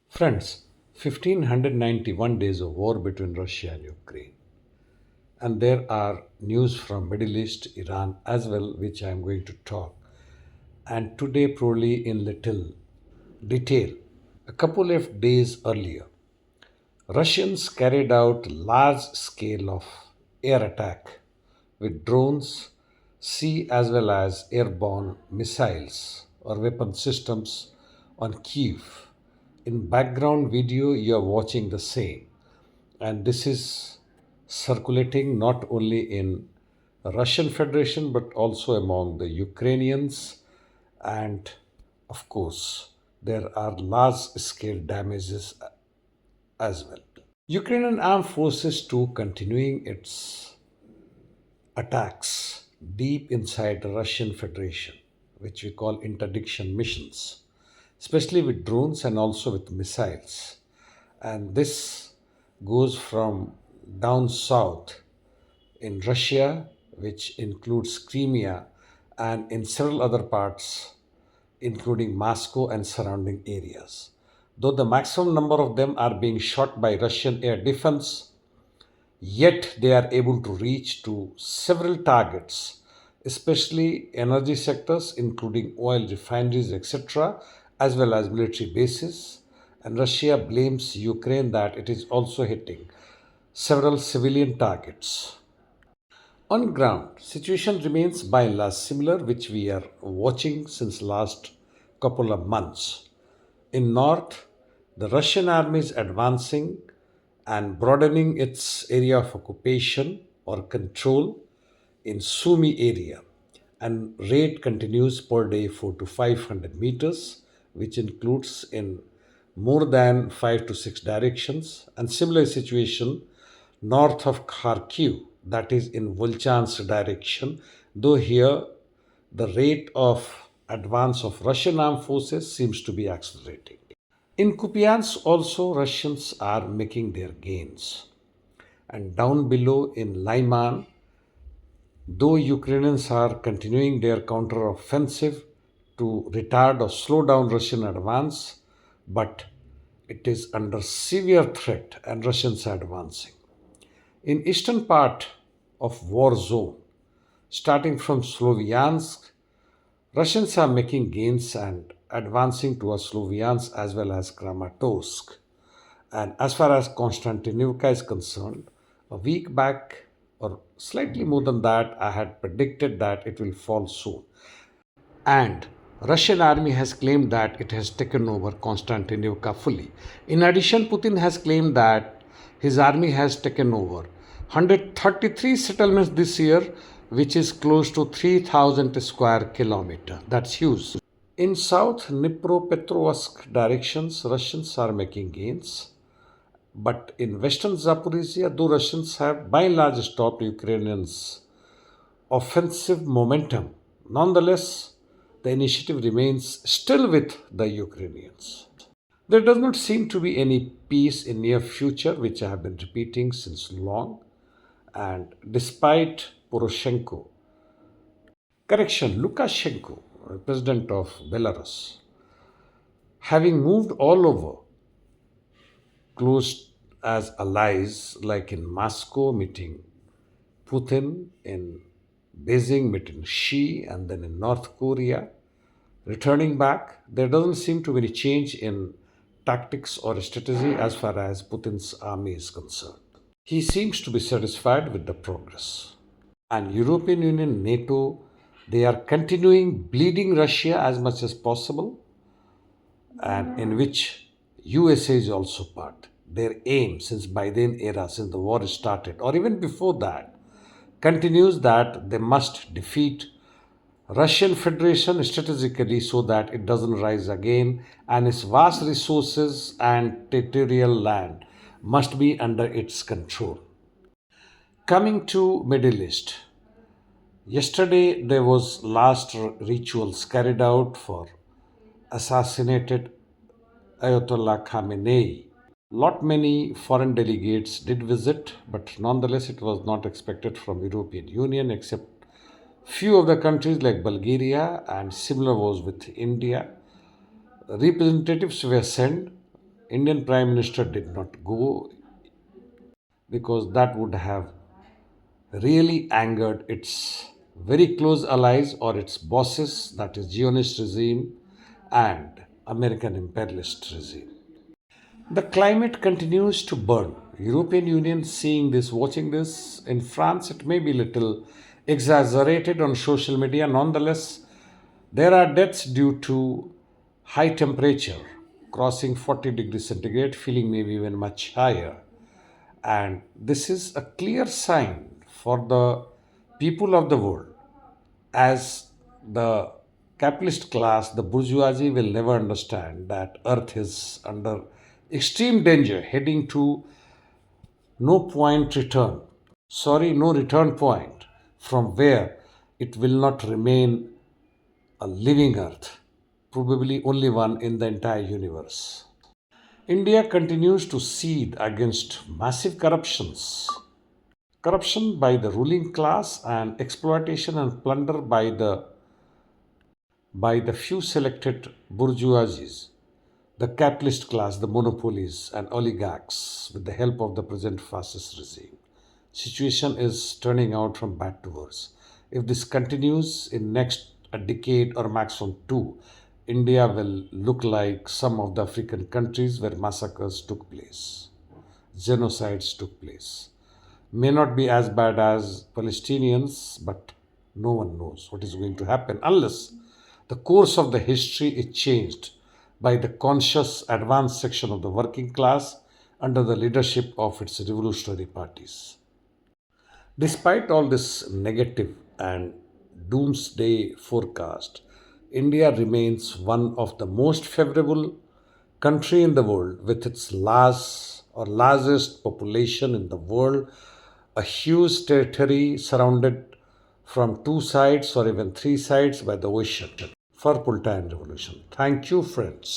Friends, 1591 days of war between Russia and Ukraine. And there are news from Middle East, Iran as well, which I am going to talk. And today, probably in little detail. A couple of days earlier, Russians carried out large scale of air attack with drones, sea as well as airborne missiles or weapon systems on Kiev. In background video you are watching the same, and this is circulating not only in Russian Federation but also among the Ukrainians, and of course there are large scale damages as well. Ukrainian armed forces too continuing its attacks deep inside the Russian Federation, which we call interdiction missions, especially with drones and also with missiles. And this goes from down south in Russia, which includes Crimea, and in several other parts, including Moscow and surrounding areas. Though the maximum number of them are being shot by Russian air defense, yet they are able to reach to several targets, especially energy sectors, including oil refineries, etc., as well as military bases. And Russia blames Ukraine that it is also hitting several civilian targets. On ground, situation remains by and large similar, which we are watching since last couple of months. In north, the Russian army is advancing and broadening its area of occupation or control in Sumy area, and rate continues per day 4 to 500 meters, which includes in more than 5 to 6 directions, and similar situation north of Kharkiv, that is in Volchansk direction, though here the rate of advance of Russian armed forces seems to be accelerating. In Kupiansk also Russians are making their gains. And down below in Lyman, though Ukrainians are continuing their counter-offensive to retard or slow down Russian advance, but it is under severe threat and Russians are advancing. In eastern part of war zone, starting from Sloviansk, Russians are making gains and advancing towards Sloviansk as well as Kramatorsk. And as far as Konstantinovka is concerned, a week back or slightly more than that, I had predicted that it will fall soon. And Russian army has claimed that it has taken over Konstantinovka fully. In addition, Putin has claimed that his army has taken over 133 settlements this year, which is close to 3,000 square kilometer. That's huge. In south Dnipropetrovsk directions, Russians are making gains. But in western Zaporizhia, though Russians have by and large stopped Ukrainians' offensive momentum, nonetheless, the initiative remains still with the Ukrainians. There does not seem to be any peace in near future, which I have been repeating since long. And despite Lukashenko, president of Belarus, having moved all over, close as allies, like in Moscow meeting Putin, in Beijing meeting Xi, and then in North Korea, returning back, there doesn't seem to be any change in tactics or strategy as far as Putin's army is concerned. He seems to be satisfied with the progress. And European Union, NATO, they are continuing bleeding Russia as much as possible, and in which USA is also part. Their aim since Biden era, since the war started, or even before that, continues that they must defeat Russian Federation strategically so that it doesn't rise again, and its vast resources and territorial land must be under its control. Coming to Middle East, yesterday there was last rituals carried out for assassinated Ayatollah Khamenei. Lot many foreign delegates did visit, but nonetheless it was not expected from European Union except few of the countries like Bulgaria, and similar was with India. Representatives were sent, Indian Prime Minister did not go because that would have really angered its very close allies or its bosses, that is Zionist regime and American imperialist regime. The climate continues to burn. European Union seeing this, watching this. In France, it may be little exaggerated on social media. Nonetheless, there are deaths due to high temperature, crossing 40 degrees centigrade, feeling maybe even much higher. And this is a clear sign for the people of the world, as the capitalist class, the bourgeoisie will never understand that Earth is under extreme danger, heading to no point return. Sorry, no return point from where it will not remain a living Earth, probably only one in the entire universe. India continues to seethe against massive corruption by the ruling class and exploitation and plunder by the few selected bourgeoisies, the capitalist class, the monopolies and oligarchs with the help of the present fascist regime. Situation is turning out from bad to worse. If this continues in next a decade or maximum two, India will look like some of the African countries where massacres took place, genocides took place. May not be as bad as Palestinians, but no one knows what is going to happen unless the course of the history is changed by the conscious advanced section of the working class under the leadership of its revolutionary parties. Despite all this negative and doomsday forecast, India remains one of the most favorable country in the world with its largest population in the world, a huge territory surrounded from two sides or even three sides by the ocean. For Full Time Revolution. Thank you, friends.